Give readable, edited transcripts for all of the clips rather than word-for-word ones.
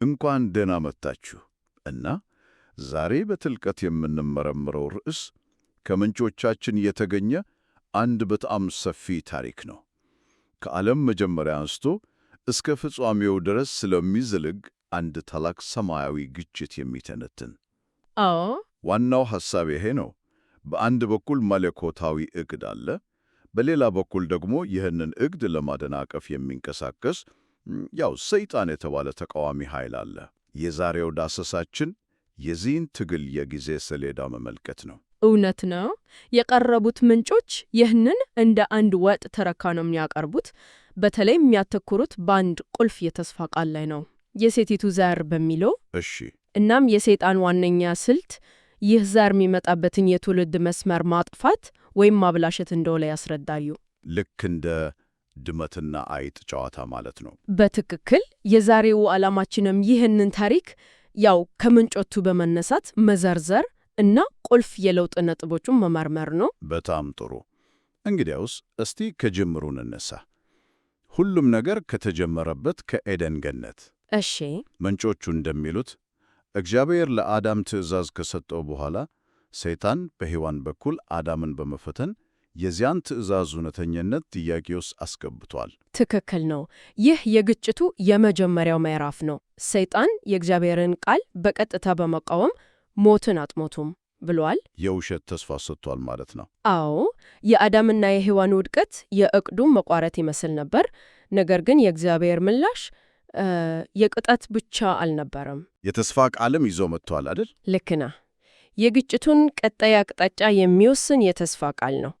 እንኳን ደህና መጣችሁ እና ዛሬ በጥልቀት የምንመረምረው ርዕስ ከምንጮቻችን የተገኘ አንድ በጣም ሰፊ ታሪክ ነው። ከዓለም መጀመሪያ አንስቶ እስከ ፍጻሜው ድረስ ስለሚዘልቅ አንድ ታላቅ ሰማያዊ ግጭት የሚተነትን። አዎ፣ ዋናው ሐሳብ ይሄ ነው። በአንድ በኩል መለኮታዊ ዕቅድ አለ፣ በሌላ በኩል ደግሞ ይህንን ዕቅድ ለማደናቀፍ የሚንቀሳቀስ ሰይጣን የተባለ ተቃዋሚ ኃይል አለ። የዛሬው ዳሰሳችን የዚህን ትግል የጊዜ ሰሌዳ መመልከት ነው። እውነት ነው። የቀረቡት ምንጮች ይህንን እንደ አንድ ወጥ ትረካ ነው የሚያቀርቡት። በተለይ የሚያተኩሩት በአንድ ቁልፍ የተስፋ ቃል ላይ ነው፣ የሴቲቱ ዘር በሚለው። እሺ። እናም የሰይጣን ዋነኛ ስልት ይህ ዘር የሚመጣበትን የትውልድ መስመር ማጥፋት ወይም ማብላሸት እንደሆነ ያስረዳሉ። ልክ እንደ ድመትና አይጥ ጨዋታ ማለት ነው። በትክክል። የዛሬው ዓላማችንም ይህንን ታሪክ ከምንጮቹ በመነሳት መዘርዘር እና ቁልፍ የለውጥ ነጥቦቹን መመርመር ነው። በጣም ጥሩ። እንግዲያውስ እስቲ ከጅምሩ እንነሳ። ሁሉም ነገር ከተጀመረበት ከኤደን ገነት። እሺ። ምንጮቹ እንደሚሉት እግዚአብሔር ለአዳም ትእዛዝ ከሰጠው በኋላ ሰይጣን በሔዋን በኩል አዳምን በመፈተን የዚያን ትእዛዝ እውነተኝነት ጥያቄ ውስጥ አስገብቷል። ትክክል ነው። ይህ የግጭቱ የመጀመሪያው ምዕራፍ ነው። ሰይጣን የእግዚአብሔርን ቃል በቀጥታ በመቃወም ሞትን አትሞቱም ብሏል። የውሸት ተስፋ ሰጥቷል ማለት ነው። አዎ፣ የአዳምና የሔዋን ውድቀት የዕቅዱ መቋረጥ ይመስል ነበር። ነገር ግን የእግዚአብሔር ምላሽ የቅጣት ብቻ አልነበረም፣ የተስፋ ቃልም ይዞ መጥቷል አይደል? ልክ ነህ። የግጭቱን ቀጣይ አቅጣጫ የሚወስን የተስፋ ቃል ነው።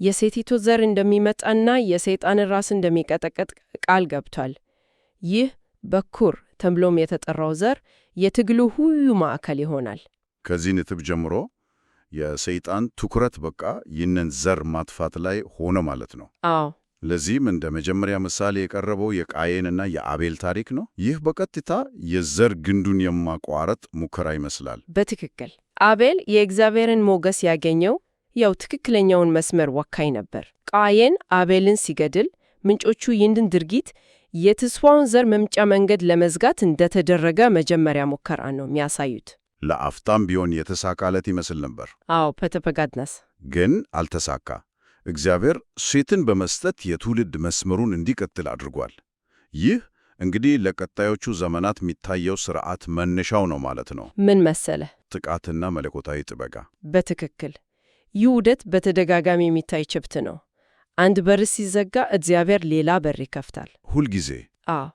የሴቲቱ ዘር እንደሚመጣና የሰይጣንን ራስ እንደሚቀጠቅጥ ቃል ገብቷል። ይህ በኩር ተብሎም የተጠራው ዘር የትግሉ ሁሉ ማዕከል ይሆናል። ከዚህ ነጥብ ጀምሮ የሰይጣን ትኩረት በቃ ይህንን ዘር ማጥፋት ላይ ሆነ ማለት ነው። አዎ። ለዚህም እንደ መጀመሪያ ምሳሌ የቀረበው የቃየንና የአቤል ታሪክ ነው። ይህ በቀጥታ የዘር ግንዱን የማቋረጥ ሙከራ ይመስላል። በትክክል። አቤል የእግዚአብሔርን ሞገስ ያገኘው ትክክለኛውን መስመር ወካይ ነበር። ቃየን አቤልን ሲገድል ምንጮቹ ይህንን ድርጊት የተስፋውን ዘር መምጫ መንገድ ለመዝጋት እንደተደረገ መጀመሪያ ሙከራ ነው የሚያሳዩት። ለአፍታም ቢሆን የተሳካለት ይመስል ነበር። አዎ፣ ፐተፐጋድናስ ግን አልተሳካ። እግዚአብሔር ሴትን በመስጠት የትውልድ መስመሩን እንዲቀጥል አድርጓል። ይህ እንግዲህ ለቀጣዮቹ ዘመናት የሚታየው ሥርዓት መነሻው ነው ማለት ነው። ምን መሰለ? ጥቃትና መለኮታዊ ጥበቃ። በትክክል። ይህ ውህደት በተደጋጋሚ የሚታይ ጭብጥ ነው። አንድ በር ሲዘጋ እግዚአብሔር ሌላ በር ይከፍታል። ሁልጊዜ። አዎ፣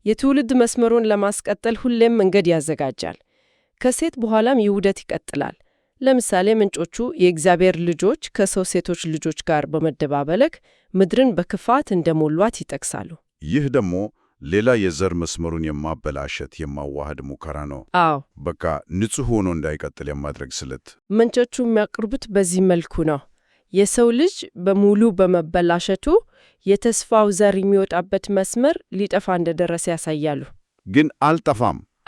የትውልድ መስመሩን ለማስቀጠል ሁሌም መንገድ ያዘጋጃል። ከሴት በኋላም ይህ ውህደት ይቀጥላል። ለምሳሌ ምንጮቹ የእግዚአብሔር ልጆች ከሰው ሴቶች ልጆች ጋር በመደባበቅ ምድርን በክፋት እንደሞሏት ይጠቅሳሉ። ይህ ደግሞ ሌላ የዘር መስመሩን የማበላሸት የማዋሃድ ሙከራ ነው። አዎ፣ በቃ ንጹሕ ሆኖ እንዳይቀጥል የማድረግ ስልት። ምንጮቹ የሚያቀርቡት በዚህ መልኩ ነው። የሰው ልጅ በሙሉ በመበላሸቱ የተስፋው ዘር የሚወጣበት መስመር ሊጠፋ እንደደረሰ ያሳያሉ። ግን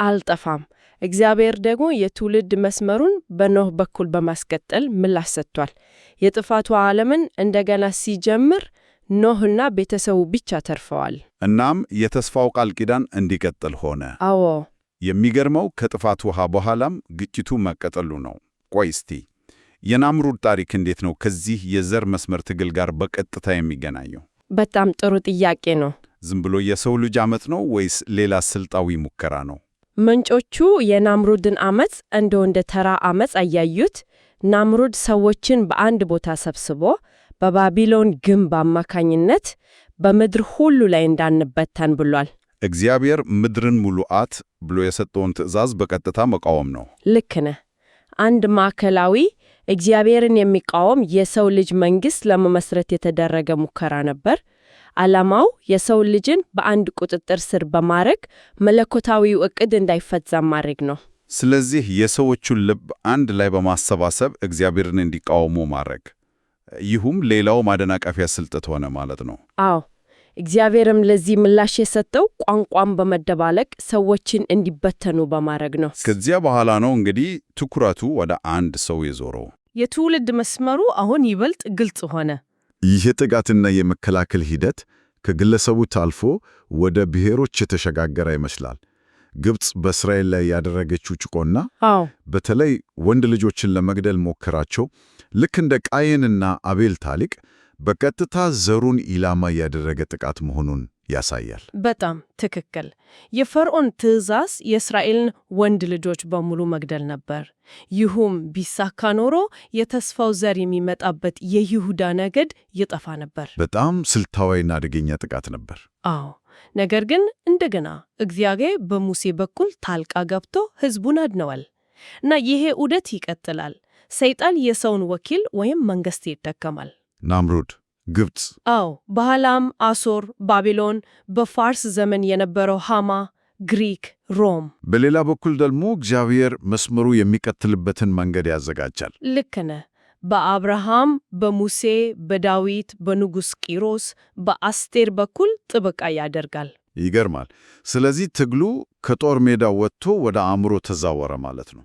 አልጠፋም። እግዚአብሔር ደግሞ የትውልድ መስመሩን በኖህ በኩል በማስቀጠል ምላሽ ሰጥቷል። የጥፋቱ ዓለምን እንደገና ሲጀምር ኖህና ቤተሰቡ ብቻ ተርፈዋል። እናም የተስፋው ቃል ኪዳን እንዲቀጥል ሆነ። አዎ። የሚገርመው ከጥፋት ውሃ በኋላም ግጭቱ መቀጠሉ ነው። ቆይ እስቲ የናምሩድ ታሪክ እንዴት ነው ከዚህ የዘር መስመር ትግል ጋር በቀጥታ የሚገናኘው? በጣም ጥሩ ጥያቄ ነው። ዝም ብሎ የሰው ልጅ ዓመፅ ነው ወይስ ሌላ ስልጣዊ ሙከራ ነው? ምንጮቹ የናምሩድን ዓመፅ እንደ ተራ ዓመፅ አያዩት። ናምሩድ ሰዎችን በአንድ ቦታ ሰብስቦ በባቢሎን ግንብ አማካኝነት በምድር ሁሉ ላይ እንዳንበተን ብሏል። እግዚአብሔር ምድርን ሙሉአት ብሎ የሰጠውን ትእዛዝ በቀጥታ መቃወም ነው። ልክ ነህ። አንድ ማዕከላዊ እግዚአብሔርን የሚቃወም የሰው ልጅ መንግሥት ለመመስረት የተደረገ ሙከራ ነበር። ዓላማው የሰው ልጅን በአንድ ቁጥጥር ስር በማድረግ መለኮታዊው ዕቅድ እንዳይፈጸም ማድረግ ነው። ስለዚህ የሰዎቹን ልብ አንድ ላይ በማሰባሰብ እግዚአብሔርን እንዲቃወሙ ማድረግ፣ ይህም ሌላው ማደናቀፊያ ስልት ሆነ ማለት ነው። አዎ፣ እግዚአብሔርም ለዚህ ምላሽ የሰጠው ቋንቋን በመደባለቅ ሰዎችን እንዲበተኑ በማድረግ ነው። ከዚያ በኋላ ነው እንግዲህ ትኩረቱ ወደ አንድ ሰው የዞረው። የትውልድ መስመሩ አሁን ይበልጥ ግልጽ ሆነ። ይህ ጥቃትና የመከላከል ሂደት ከግለሰቡ ታልፎ ወደ ብሔሮች የተሸጋገረ ይመስላል። ግብፅ በእስራኤል ላይ ያደረገችው ጭቆና አዎ በተለይ ወንድ ልጆችን ለመግደል ሞከራቸው ልክ እንደ ቃየንና አቤል ታሪክ በቀጥታ ዘሩን ኢላማ ያደረገ ጥቃት መሆኑን ያሳያል። በጣም ትክክል። የፈርዖን ትዕዛዝ የእስራኤልን ወንድ ልጆች በሙሉ መግደል ነበር። ይሁም ቢሳካ ኖሮ የተስፋው ዘር የሚመጣበት የይሁዳ ነገድ ይጠፋ ነበር። በጣም ስልታዊና አደገኛ ጥቃት ነበር። አዎ። ነገር ግን እንደገና እግዚአብሔር በሙሴ በኩል ጣልቃ ገብቶ ሕዝቡን አድነዋል እና ይሄ ዑደት ይቀጥላል። ሰይጣን የሰውን ወኪል ወይም መንግሥት ይጠቀማል። ናምሩድ ግብፅ፣ አዎ፣ በኋላም አሶር፣ ባቢሎን፣ በፋርስ ዘመን የነበረው ሃማ፣ ግሪክ፣ ሮም። በሌላ በኩል ደግሞ እግዚአብሔር መስመሩ የሚቀጥልበትን መንገድ ያዘጋጃል። ልክ ነህ። በአብርሃም፣ በሙሴ፣ በዳዊት፣ በንጉሥ ቂሮስ፣ በአስቴር በኩል ጥበቃ ያደርጋል። ይገርማል። ስለዚህ ትግሉ ከጦር ሜዳ ወጥቶ ወደ አእምሮ ተዛወረ ማለት ነው።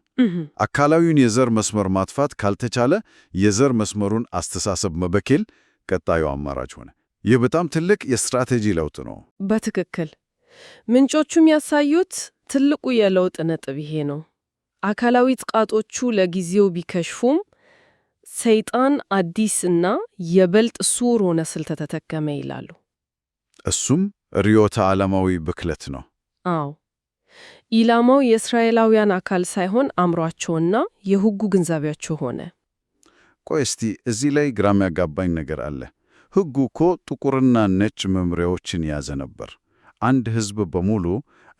አካላዊውን የዘር መስመር ማጥፋት ካልተቻለ የዘር መስመሩን አስተሳሰብ መበኬል ቀጣዩ አማራጭ ሆነ። ይህ በጣም ትልቅ የስትራቴጂ ለውጥ ነው። በትክክል ምንጮቹም ያሳዩት ትልቁ የለውጥ ነጥብ ይሄ ነው። አካላዊ ጥቃቶቹ ለጊዜው ቢከሽፉም ሰይጣን አዲስና የበልጥ ሱር ሆነ ስልት ተጠቀመ ይላሉ። እሱም ርዕዮተ ዓለማዊ ብክለት ነው። አዎ፣ ኢላማው የእስራኤላውያን አካል ሳይሆን አእምሯቸውና የሕጉ ግንዛቤያቸው ሆነ። ቆይ እስቲ እዚህ ላይ ግራም ያጋባኝ ነገር አለ። ሕጉ እኮ ጥቁርና ነጭ መምሪያዎችን የያዘ ነበር። አንድ ሕዝብ በሙሉ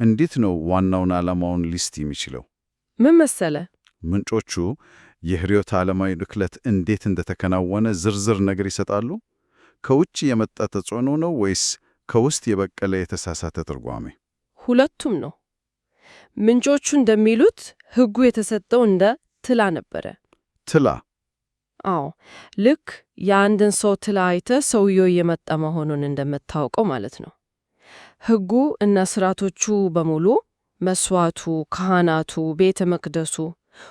እንዴት ነው ዋናውን ዓላማውን ሊስት የሚችለው? ምን መሰለ? ምንጮቹ የርዕዮተ ዓለማዊ ብክለት እንዴት እንደተከናወነ ዝርዝር ነገር ይሰጣሉ። ከውጭ የመጣ ተጽዕኖ ነው ወይስ ከውስጥ የበቀለ የተሳሳተ ትርጓሜ? ሁለቱም ነው። ምንጮቹ እንደሚሉት ሕጉ የተሰጠው እንደ ትላ ነበረ። ትላ? አዎ፣ ልክ የአንድን ሰው ትላ አይተህ ሰውየው የመጣ መሆኑን እንደምታውቀው ማለት ነው። ሕጉ እና ሥርዓቶቹ በሙሉ መሥዋዕቱ፣ ካህናቱ፣ ቤተ መቅደሱ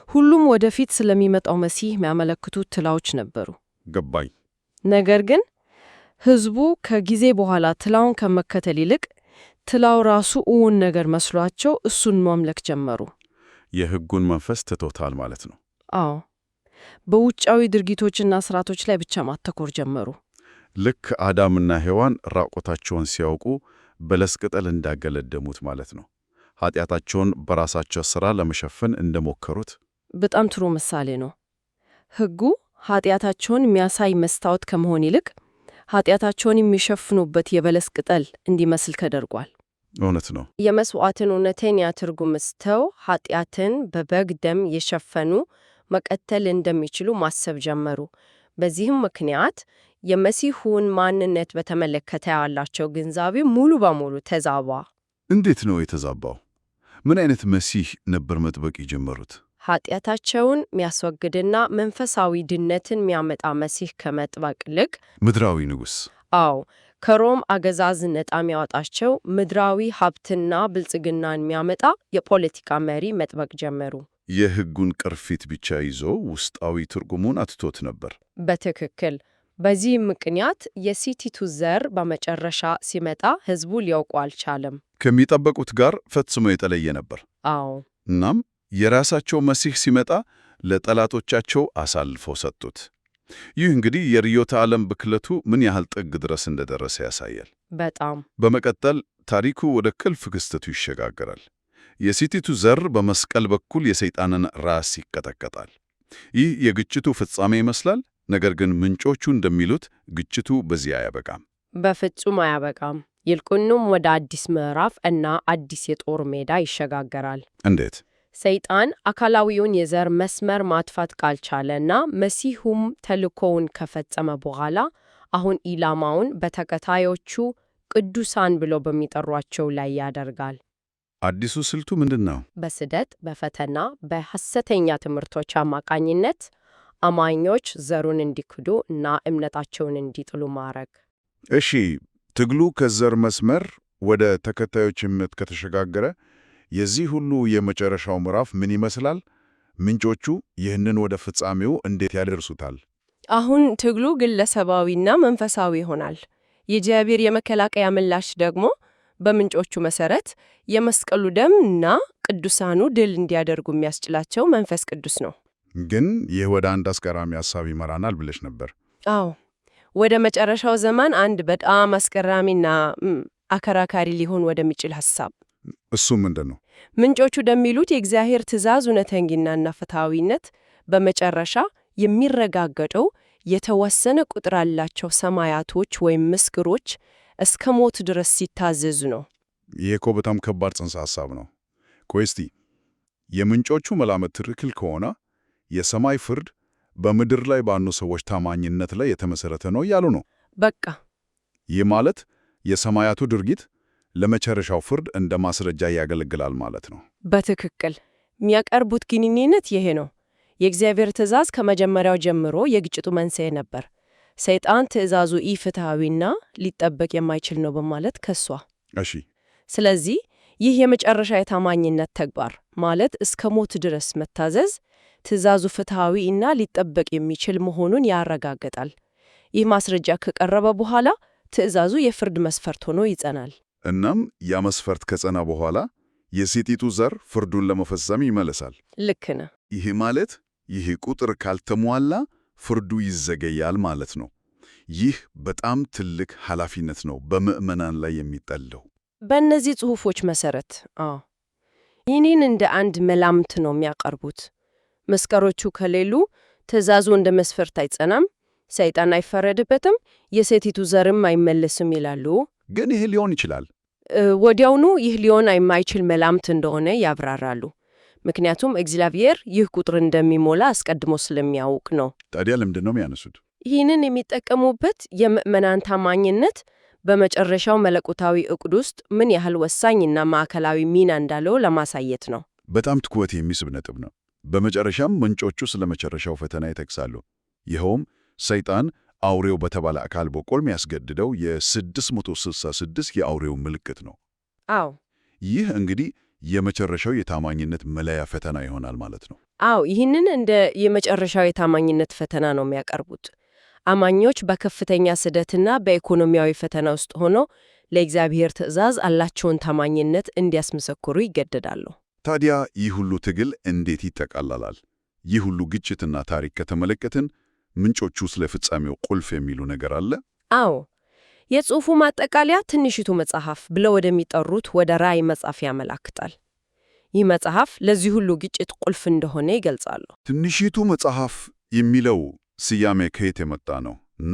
ሁሉም ወደፊት ስለሚመጣው መሲህ የሚያመለክቱ ትላዎች ነበሩ። ገባኝ። ነገር ግን ሕዝቡ ከጊዜ በኋላ ትላውን ከመከተል ይልቅ ትላው ራሱ እውን ነገር መስሏቸው እሱን ማምለክ ጀመሩ። የሕጉን መንፈስ ትቶታል ማለት ነው። አዎ፣ በውጫዊ ድርጊቶችና ሥርዓቶች ላይ ብቻ ማተኮር ጀመሩ። ልክ አዳምና ሔዋን ራቆታቸውን ሲያውቁ በለስ ቅጠል እንዳገለደሙት ማለት ነው። ኃጢአታቸውን በራሳቸው ሥራ ለመሸፈን እንደሞከሩት። በጣም ጥሩ ምሳሌ ነው። ሕጉ ኃጢአታቸውን የሚያሳይ መስታወት ከመሆን ይልቅ ኃጢአታቸውን የሚሸፍኑበት የበለስ ቅጠል እንዲመስል ተደርጓል። እውነት ነው። የመሥዋዕትን እውነተኛ ትርጉም ስተው ኃጢአትን በበግ ደም የሸፈኑ መቀጠል እንደሚችሉ ማሰብ ጀመሩ። በዚህም ምክንያት የመሲሁን ማንነት በተመለከተ ያላቸው ግንዛቤ ሙሉ በሙሉ ተዛባ። እንዴት ነው የተዛባው? ምን አይነት መሲህ ነበር መጥበቅ የጀመሩት? ኃጢአታቸውን የሚያስወግድና መንፈሳዊ ድነትን የሚያመጣ መሲህ ከመጥበቅ ይልቅ ምድራዊ ንጉሥ፣ አዎ፣ ከሮም አገዛዝ ነፃ የሚያወጣቸው ምድራዊ ሀብትና ብልጽግናን የሚያመጣ የፖለቲካ መሪ መጥበቅ ጀመሩ። የሕጉን ቅርፊት ብቻ ይዞ ውስጣዊ ትርጉሙን አትቶት ነበር። በትክክል። በዚህ ምክንያት የሴቲቱ ዘር በመጨረሻ ሲመጣ ሕዝቡ ሊያውቁ አልቻለም። ከሚጠበቁት ጋር ፈጽሞ የተለየ ነበር። አዎ። እናም የራሳቸው መሲህ ሲመጣ ለጠላቶቻቸው አሳልፈው ሰጡት። ይህ እንግዲህ የርዕዮተ ዓለም ብክለቱ ምን ያህል ጥግ ድረስ እንደደረሰ ያሳያል። በጣም። በመቀጠል ታሪኩ ወደ ክልፍ ክስተቱ ይሸጋገራል። የሴቲቱ ዘር በመስቀል በኩል የሰይጣንን ራስ ይቀጠቀጣል። ይህ የግጭቱ ፍጻሜ ይመስላል። ነገር ግን ምንጮቹ እንደሚሉት ግጭቱ በዚህ አያበቃም። በፍጹም አያበቃም። ይልቁንም ወደ አዲስ ምዕራፍ እና አዲስ የጦር ሜዳ ይሸጋገራል። እንዴት? ሰይጣን አካላዊውን የዘር መስመር ማጥፋት ካልቻለና መሲሁም ተልእኮውን ከፈጸመ በኋላ አሁን ኢላማውን በተከታዮቹ ቅዱሳን ብሎ በሚጠሯቸው ላይ ያደርጋል። አዲሱ ስልቱ ምንድን ነው? በስደት፣ በፈተና፣ በሐሰተኛ ትምህርቶች አማካኝነት አማኞች ዘሩን እንዲክዱ እና እምነታቸውን እንዲጥሉ ማድረግ። እሺ፣ ትግሉ ከዘር መስመር ወደ ተከታዮች እምነት ከተሸጋገረ የዚህ ሁሉ የመጨረሻው ምዕራፍ ምን ይመስላል? ምንጮቹ ይህንን ወደ ፍጻሜው እንዴት ያደርሱታል? አሁን ትግሉ ግለሰባዊና መንፈሳዊ ይሆናል። የእግዚአብሔር የመከላከያ ምላሽ ደግሞ በምንጮቹ መሰረት የመስቀሉ ደም እና ቅዱሳኑ ድል እንዲያደርጉ የሚያስችላቸው መንፈስ ቅዱስ ነው። ግን ይህ ወደ አንድ አስገራሚ ሐሳብ ይመራናል ብለሽ ነበር። አዎ፣ ወደ መጨረሻው ዘመን አንድ በጣም አስገራሚና አከራካሪ ሊሆን ወደሚችል ሐሳብ። እሱ ምንድን ነው? ምንጮቹ እንደሚሉት የእግዚአብሔር ትእዛዝ እውነተኛና ፍትሐዊነት በመጨረሻ የሚረጋገጠው የተወሰነ ቁጥር ያላቸው ሰማያቶች ወይም ምስክሮች እስከ ሞት ድረስ ሲታዘዙ ነው። ይህ እኮ በጣም ከባድ ጽንሰ ሐሳብ ነው። ቆይ እስቲ የምንጮቹ መላምት ትክክል ከሆነ የሰማይ ፍርድ በምድር ላይ ባሉ ሰዎች ታማኝነት ላይ የተመሰረተ ነው እያሉ ነው። በቃ ይህ ማለት የሰማያቱ ድርጊት ለመጨረሻው ፍርድ እንደ ማስረጃ ያገለግላል ማለት ነው። በትክክል የሚያቀርቡት ግንኙነት ይሄ ነው። የእግዚአብሔር ትእዛዝ ከመጀመሪያው ጀምሮ የግጭቱ መንስኤ ነበር። ሰይጣን ትእዛዙ ኢፍትሐዊና ሊጠበቅ የማይችል ነው በማለት ከሷ። እሺ፣ ስለዚህ ይህ የመጨረሻ የታማኝነት ተግባር ማለት እስከ ሞት ድረስ መታዘዝ ትእዛዙ ፍትሐዊ እና ሊጠበቅ የሚችል መሆኑን ያረጋግጣል። ይህ ማስረጃ ከቀረበ በኋላ ትእዛዙ የፍርድ መስፈርት ሆኖ ይጸናል። እናም ያ መስፈርት ከጸና በኋላ የሴቲቱ ዘር ፍርዱን ለመፈጸም ይመለሳል። ልክ ነህ። ይህ ማለት ይህ ቁጥር ካልተሟላ ፍርዱ ይዘገያል ማለት ነው። ይህ በጣም ትልቅ ኃላፊነት ነው በምዕመናን ላይ የሚጠለው። በእነዚህ ጽሑፎች መሰረት ይህንን እንደ አንድ መላምት ነው የሚያቀርቡት። መስከሮቹ ከሌሉ ትእዛዙ እንደ መስፈርት አይጸናም፣ ሰይጣን አይፈረድበትም፣ የሴቲቱ ዘርም አይመለስም ይላሉ። ግን ይህ ሊሆን ይችላል። ወዲያውኑ ይህ ሊሆን የማይችል መላምት እንደሆነ ያብራራሉ። ምክንያቱም እግዚአብሔር ይህ ቁጥር እንደሚሞላ አስቀድሞ ስለሚያውቅ ነው። ታዲያ ለምንድን ነው የሚያነሱት? ይህንን የሚጠቀሙበት የምዕመናን ታማኝነት በመጨረሻው መለኮታዊ ዕቅድ ውስጥ ምን ያህል ወሳኝና ማዕከላዊ ሚና እንዳለው ለማሳየት ነው። በጣም ትኩረት የሚስብ ነጥብ ነው። በመጨረሻም ምንጮቹ ስለ መጨረሻው ፈተና ይጠቅሳሉ። ይኸውም ሰይጣን አውሬው በተባለ አካል በኩል የሚያስገድደው የ666 የአውሬው ምልክት ነው። አዎ፣ ይህ እንግዲህ የመጨረሻው የታማኝነት መለያ ፈተና ይሆናል ማለት ነው። አዎ፣ ይህንን እንደ የመጨረሻው የታማኝነት ፈተና ነው የሚያቀርቡት። አማኞች በከፍተኛ ስደትና በኢኮኖሚያዊ ፈተና ውስጥ ሆነው ለእግዚአብሔር ትእዛዝ ያላቸውን ታማኝነት እንዲያስመሰክሩ ይገደዳሉ። ታዲያ ይህ ሁሉ ትግል እንዴት ይጠቃለላል? ይህ ሁሉ ግጭትና ታሪክ ከተመለከትን ምንጮቹ ስለ ፍጻሜው ቁልፍ የሚሉ ነገር አለ? አዎ፣ የጽሑፉ ማጠቃለያ ትንሽቱ መጽሐፍ ብለው ወደሚጠሩት ወደ ራእይ መጽሐፍ ያመላክታል። ይህ መጽሐፍ ለዚህ ሁሉ ግጭት ቁልፍ እንደሆነ ይገልጻሉ። ትንሽቱ መጽሐፍ የሚለው ስያሜ ከየት የመጣ ነው? እና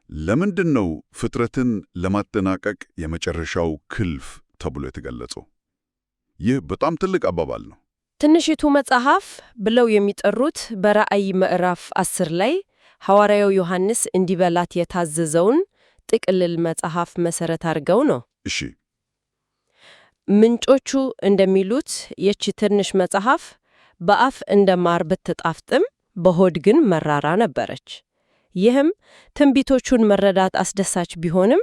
ለምንድን ነው ፍጥረትን ለማጠናቀቅ የመጨረሻው ክልፍ ተብሎ የተገለጸው? ይህ በጣም ትልቅ አባባል ነው። ትንሽቱ መጽሐፍ ብለው የሚጠሩት በራእይ ምዕራፍ 10 ላይ ሐዋርያው ዮሐንስ እንዲበላት የታዘዘውን ጥቅልል መጽሐፍ መሠረት አድርገው ነው። እሺ፣ ምንጮቹ እንደሚሉት ይህች ትንሽ መጽሐፍ በአፍ እንደ ማር ብትጣፍጥም በሆድ ግን መራራ ነበረች። ይህም ትንቢቶቹን መረዳት አስደሳች ቢሆንም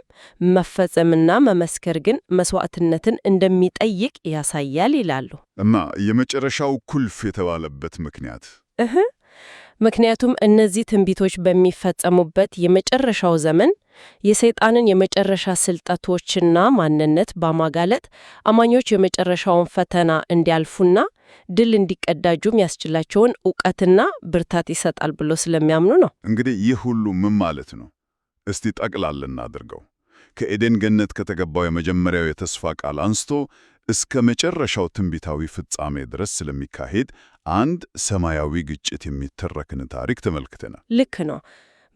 መፈጸምና መመስከር ግን መስዋዕትነትን እንደሚጠይቅ ያሳያል ይላሉ። እና የመጨረሻው ቁልፍ የተባለበት ምክንያት ምክንያቱም እነዚህ ትንቢቶች በሚፈጸሙበት የመጨረሻው ዘመን የሰይጣንን የመጨረሻ ስልጣቶችና ማንነት በማጋለጥ አማኞች የመጨረሻውን ፈተና እንዲያልፉና ድል እንዲቀዳጁም ያስችላቸውን ዕውቀትና ብርታት ይሰጣል ብሎ ስለሚያምኑ ነው። እንግዲህ ይህ ሁሉ ምን ማለት ነው? እስቲ ጠቅላላ እናድርገው። ከኤዴን ገነት ከተገባው የመጀመሪያው የተስፋ ቃል አንስቶ እስከ መጨረሻው ትንቢታዊ ፍጻሜ ድረስ ስለሚካሄድ አንድ ሰማያዊ ግጭት የሚተረክን ታሪክ ተመልክተናል። ልክ ነው።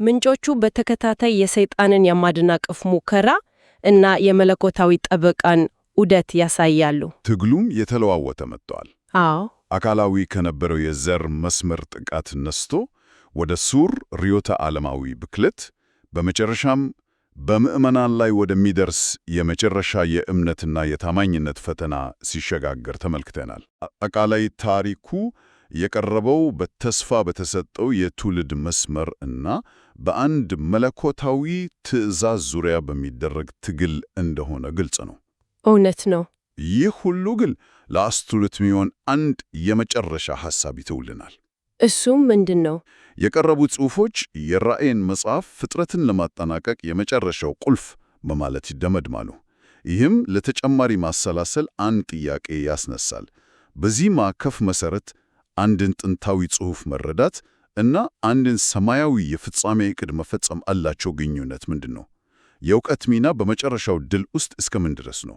ምንጮቹ በተከታታይ የሰይጣንን የማደናቀፍ ሙከራ እና የመለኮታዊ ጠበቃን ዑደት ያሳያሉ። ትግሉም የተለዋወጠ መጥቷል። አዎ፣ አካላዊ ከነበረው የዘር መስመር ጥቃት ነስቶ ወደ ሱር ርዕዮተ ዓለማዊ ብክለት፣ በመጨረሻም በምዕመናን ላይ ወደሚደርስ የመጨረሻ የእምነትና የታማኝነት ፈተና ሲሸጋገር ተመልክተናል። አጠቃላይ ታሪኩ የቀረበው በተስፋ በተሰጠው የትውልድ መስመር እና በአንድ መለኮታዊ ትዕዛዝ ዙሪያ በሚደረግ ትግል እንደሆነ ግልጽ ነው። እውነት ነው። ይህ ሁሉ ግን ለአስተውሎት የሚሆን አንድ የመጨረሻ ሐሳብ ይተውልናል። እሱም ምንድን ነው? የቀረቡት ጽሑፎች የራእይን መጽሐፍ ፍጥረትን ለማጠናቀቅ የመጨረሻው ቁልፍ በማለት ይደመድማሉ። ይህም ለተጨማሪ ማሰላሰል አንድ ጥያቄ ያስነሳል። በዚህ ማዕቀፍ መሠረት አንድን ጥንታዊ ጽሑፍ መረዳት እና አንድን ሰማያዊ የፍጻሜ ዕቅድ መፈጸም አላቸው ግንኙነት ምንድን ነው? የእውቀት ሚና በመጨረሻው ድል ውስጥ እስከምን ድረስ ነው?